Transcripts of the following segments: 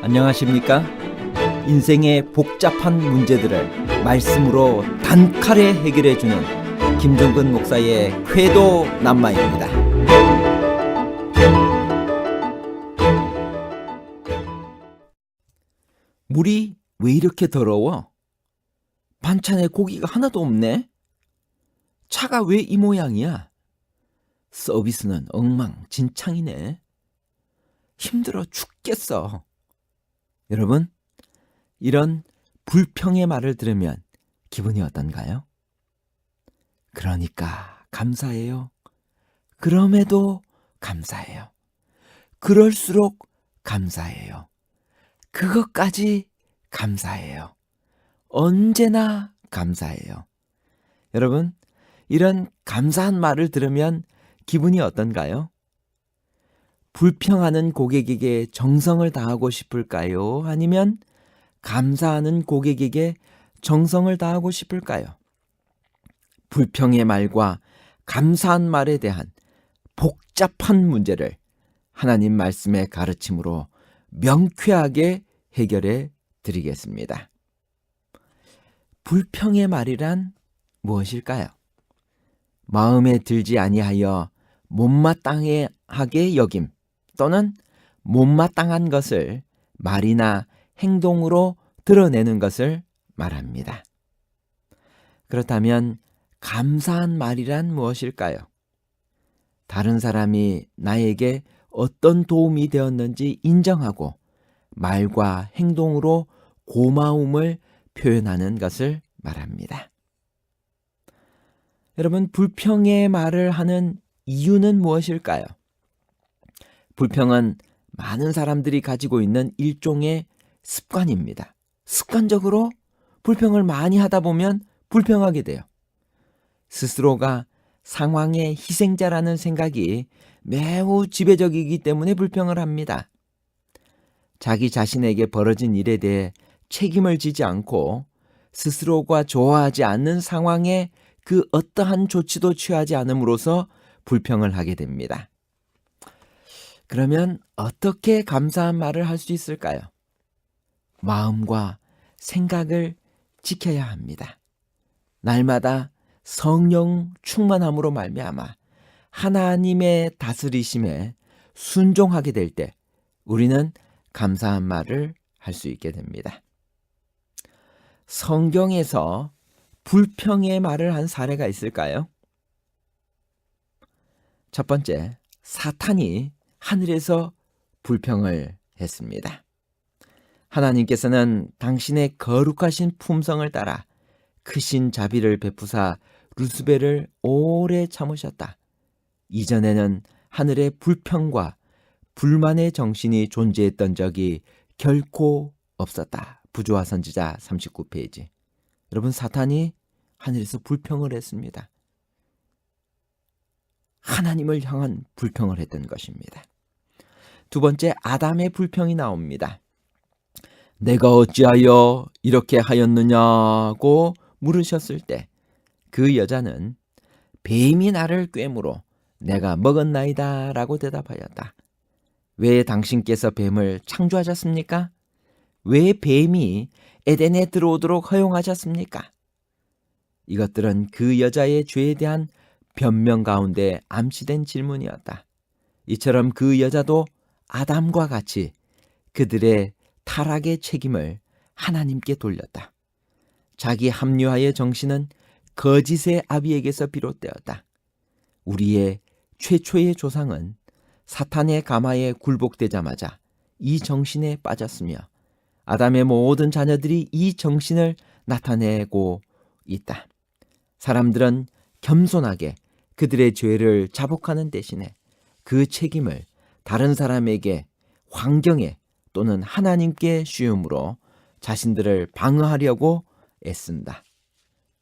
안녕하십니까? 인생의 복잡한 문제들을 말씀으로 단칼에 해결해주는 김종근 목사의 쾌도 남마입니다. 물이 왜 이렇게 더러워? 반찬에 고기가 하나도 없네? 차가 왜 이 모양이야? 서비스는 엉망진창이네. 힘들어 죽겠어. 여러분, 이런 불평의 말을 들으면 기분이 어떤가요? 그러니까 감사해요. 그럼에도 감사해요. 그럴수록 감사해요. 그것까지 감사해요. 언제나 감사해요. 여러분, 이런 감사한 말을 들으면 기분이 어떤가요? 불평하는 고객에게 정성을 다하고 싶을까요? 아니면 감사하는 고객에게 정성을 다하고 싶을까요? 불평의 말과 감사한 말에 대한 복잡한 문제를 하나님 말씀의 가르침으로 명쾌하게 해결해 드리겠습니다. 불평의 말이란 무엇일까요? 마음에 들지 아니하여 못마땅하게 여김 또는 못마땅한 것을 말이나 행동으로 드러내는 것을 말합니다. 그렇다면 감사한 말이란 무엇일까요? 다른 사람이 나에게 어떤 도움이 되었는지 인정하고 말과 행동으로 고마움을 표현하는 것을 말합니다. 여러분, 불평의 말을 하는 이유는 무엇일까요? 불평은 많은 사람들이 가지고 있는 일종의 습관입니다. 습관적으로 불평을 많이 하다 보면 불평하게 돼요. 스스로가 상황의 희생자라는 생각이 매우 지배적이기 때문에 불평을 합니다. 자기 자신에게 벌어진 일에 대해 책임을 지지 않고 스스로가 좋아하지 않는 상황에 그 어떠한 조치도 취하지 않음으로써 불평을 하게 됩니다. 그러면 어떻게 감사한 말을 할 수 있을까요? 마음과 생각을 지켜야 합니다. 날마다 성령 충만함으로 말미암아 하나님의 다스리심에 순종하게 될 때 우리는 감사한 말을 할 수 있게 됩니다. 성경에서 불평의 말을 한 사례가 있을까요? 첫 번째, 사탄이 하늘에서 불평을 했습니다. 하나님께서는 당신의 거룩하신 품성을 따라 크신 자비를 베푸사 루스벨을 오래 참으셨다. 이전에는 하늘의 불평과 불만의 정신이 존재했던 적이 결코 없었다. 부조화 선지자 39페이지. 여러분, 사탄이 하늘에서 불평을 했습니다. 하나님을 향한 불평을 했던 것입니다. 두 번째, 아담의 불평이 나옵니다. 내가 어찌하여 이렇게 하였느냐고 물으셨을 때 그 여자는 뱀이 나를 꿰물어 내가 먹었나이다 라고 대답하였다. 왜 당신께서 뱀을 창조하셨습니까? 왜 뱀이 에덴에 들어오도록 허용하셨습니까? 이것들은 그 여자의 죄에 대한 변명 가운데 암시된 질문이었다. 이처럼 그 여자도 아담과 같이 그들의 타락의 책임을 하나님께 돌렸다. 자기 합리화의 정신은 거짓의 아비에게서 비롯되었다. 우리의 최초의 조상은 사탄의 가마에 굴복되자마자 이 정신에 빠졌으며 아담의 모든 자녀들이 이 정신을 나타내고 있다. 사람들은 겸손하게 그들의 죄를 자복하는 대신에 그 책임을 다른 사람에게, 환경에 또는 하나님께 씌움으로 자신들을 방어하려고 애쓴다.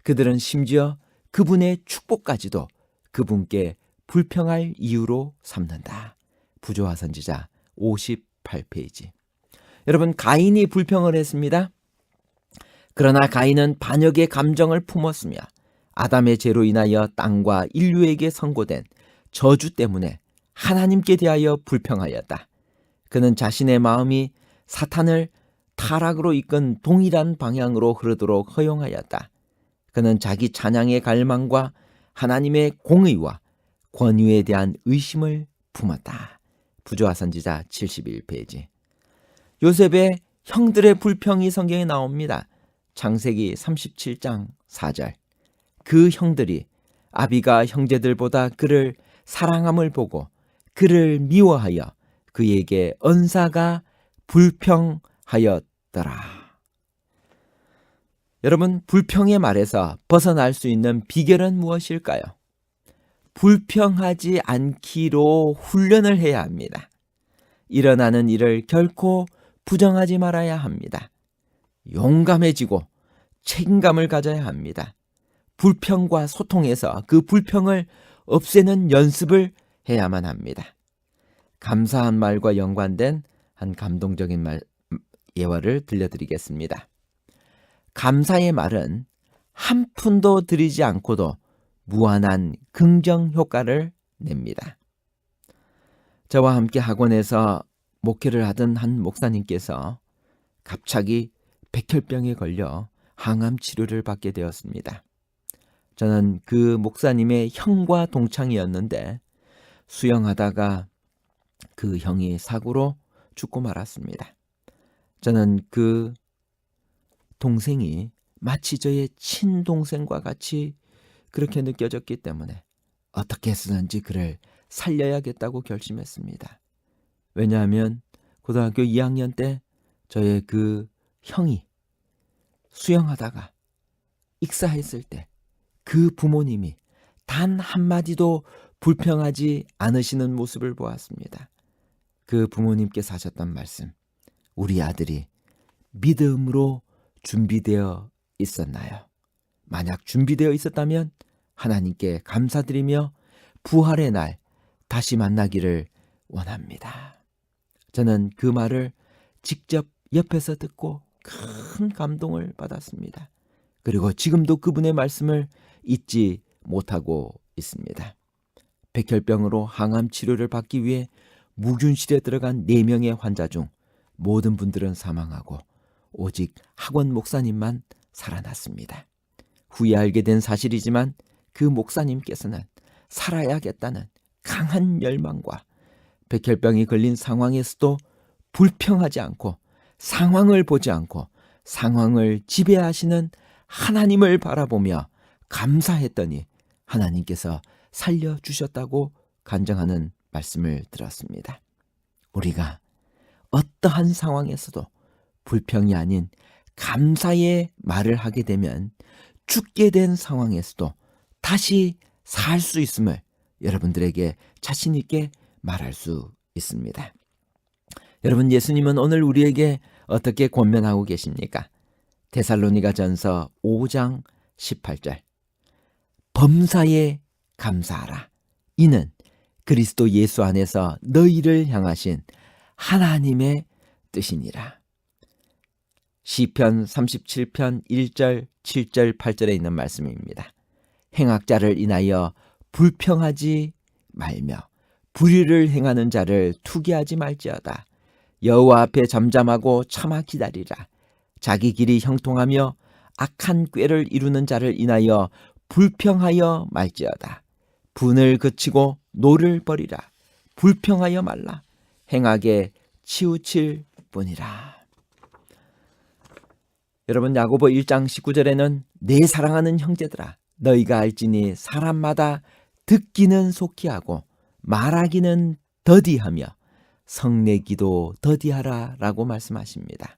그들은 심지어 그분의 축복까지도 그분께 불평할 이유로 삼는다. 부조화 선지자 58페이지. 여러분, 가인이 불평을 했습니다. 그러나 가인은 반역의 감정을 품었으며 아담의 죄로 인하여 땅과 인류에게 선고된 저주 때문에 하나님께 대하여 불평하였다. 그는 자신의 마음이 사탄을 타락으로 이끈 동일한 방향으로 흐르도록 허용하였다. 그는 자기 찬양의 갈망과 하나님의 공의와 권위에 대한 의심을 품었다. 부조화 선지자 71페이지. 요셉의 형들의 불평이 성경에 나옵니다. 창세기 37장 4절. 그 형들이 아비가 형제들보다 그를 사랑함을 보고 그를 미워하여 그에게 언사가 불평하였더라. 여러분, 불평의 말에서 벗어날 수 있는 비결은 무엇일까요? 불평하지 않기로 훈련을 해야 합니다. 일어나는 일을 결코 부정하지 말아야 합니다. 용감해지고 책임감을 가져야 합니다. 불평과 소통해서 그 불평을 없애는 연습을 해야만 합니다. 감사한 말과 연관된 한 감동적인 예화를 들려드리겠습니다. 감사의 말은 한 푼도 들이지 않고도 무한한 긍정 효과를 냅니다. 저와 함께 학원에서 목회를 하던 한 목사님께서 갑자기 백혈병에 걸려 항암 치료를 받게 되었습니다. 저는 그 목사님의 형과 동창이었는데 수영하다가 그 형이 사고로 죽고 말았습니다. 저는 그 동생이 마치 저의 친동생과 같이 그렇게 느껴졌기 때문에 어떻게 해서든지 그를 살려야겠다고 결심했습니다. 왜냐하면 고등학교 2학년 때 저의 그 형이 수영하다가 익사했을 때 그 부모님이 단 한마디도 불평하지 않으시는 모습을 보았습니다. 그 부모님께서 하셨던 말씀, 우리 아들이 믿음으로 준비되어 있었나요? 만약 준비되어 있었다면 하나님께 감사드리며 부활의 날 다시 만나기를 원합니다. 저는 그 말을 직접 옆에서 듣고 큰 감동을 받았습니다. 그리고 지금도 그분의 말씀을 잊지 못하고 있습니다. 백혈병으로 항암 치료를 받기 위해 무균실에 들어간 4명의 환자 중 모든 분들은 사망하고 오직 학원 목사님만 살아났습니다. 후에 알게 된 사실이지만 그 목사님께서는 살아야겠다는 강한 열망과 백혈병이 걸린 상황에서도 불평하지 않고 상황을 보지 않고 상황을 지배하시는 하나님을 바라보며 감사했더니 하나님께서 살려주셨다고 간증하는 말씀을 들었습니다. 우리가 어떠한 상황에서도 불평이 아닌 감사의 말을 하게 되면 죽게 된 상황에서도 다시 살 수 있음을 여러분들에게 자신 있게 말할 수 있습니다. 여러분, 예수님은 오늘 우리에게 어떻게 권면하고 계십니까? 데살로니가전서 5장 18절. 범사에 감사하라. 이는 그리스도 예수 안에서 너희를 향하신 하나님의 뜻이니라. 시편 37편 1절, 7절, 8절에 있는 말씀입니다. 행악자를 인하여 불평하지 말며 불의를 행하는 자를 투기하지 말지어다. 여호와 앞에 잠잠하고 참아 기다리라. 자기 길이 형통하며 악한 꾀를 이루는 자를 인하여 불평하여 말지어다. 분을 그치고 노를 버리라. 불평하여 말라. 행악에 치우칠 뿐이라. 여러분, 야고보 1장 19절에는 내 사랑하는 형제들아, 너희가 알지니 사람마다 듣기는 속히 하고 말하기는 더디하며 성내기도 더디하라 라고 말씀하십니다.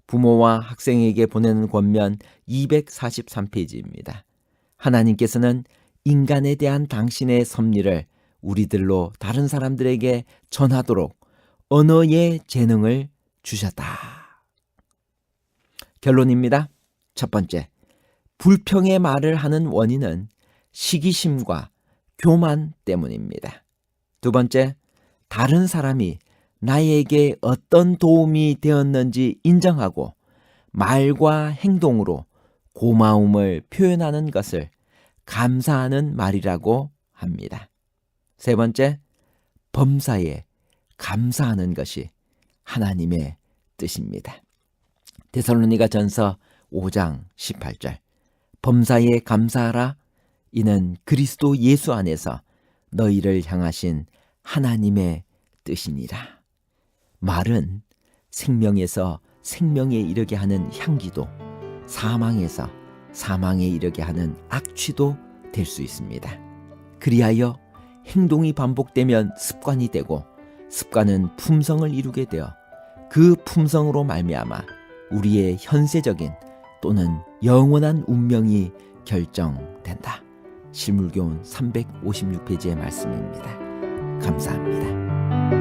부모와 학생에게 보내는 권면 243페이지입니다. 하나님께서는 인간에 대한 당신의 섭리를 우리들로 다른 사람들에게 전하도록 언어의 재능을 주셨다. 결론입니다. 첫 번째, 불평의 말을 하는 원인은 시기심과 교만 때문입니다. 두 번째, 다른 사람이 나에게 어떤 도움이 되었는지 인정하고 말과 행동으로 고마움을 표현하는 것을 감사하는 말이라고 합니다. 세 번째, 범사에 감사하는 것이 하나님의 뜻입니다. 데살로니가전서 5장 18절 범사에 감사하라. 이는 그리스도 예수 안에서 너희를 향하신 하나님의 뜻이니라. 말은 생명에서 생명에 이르게 하는 향기도, 사망에서 사망에 이르게 하는 악취도 될 수 있습니다. 그리하여 행동이 반복되면 습관이 되고, 습관은 품성을 이루게 되어 그 품성으로 말미암아 우리의 현세적인 또는 영원한 운명이 결정된다. 실물교훈 356페이지의 말씀입니다. 감사합니다.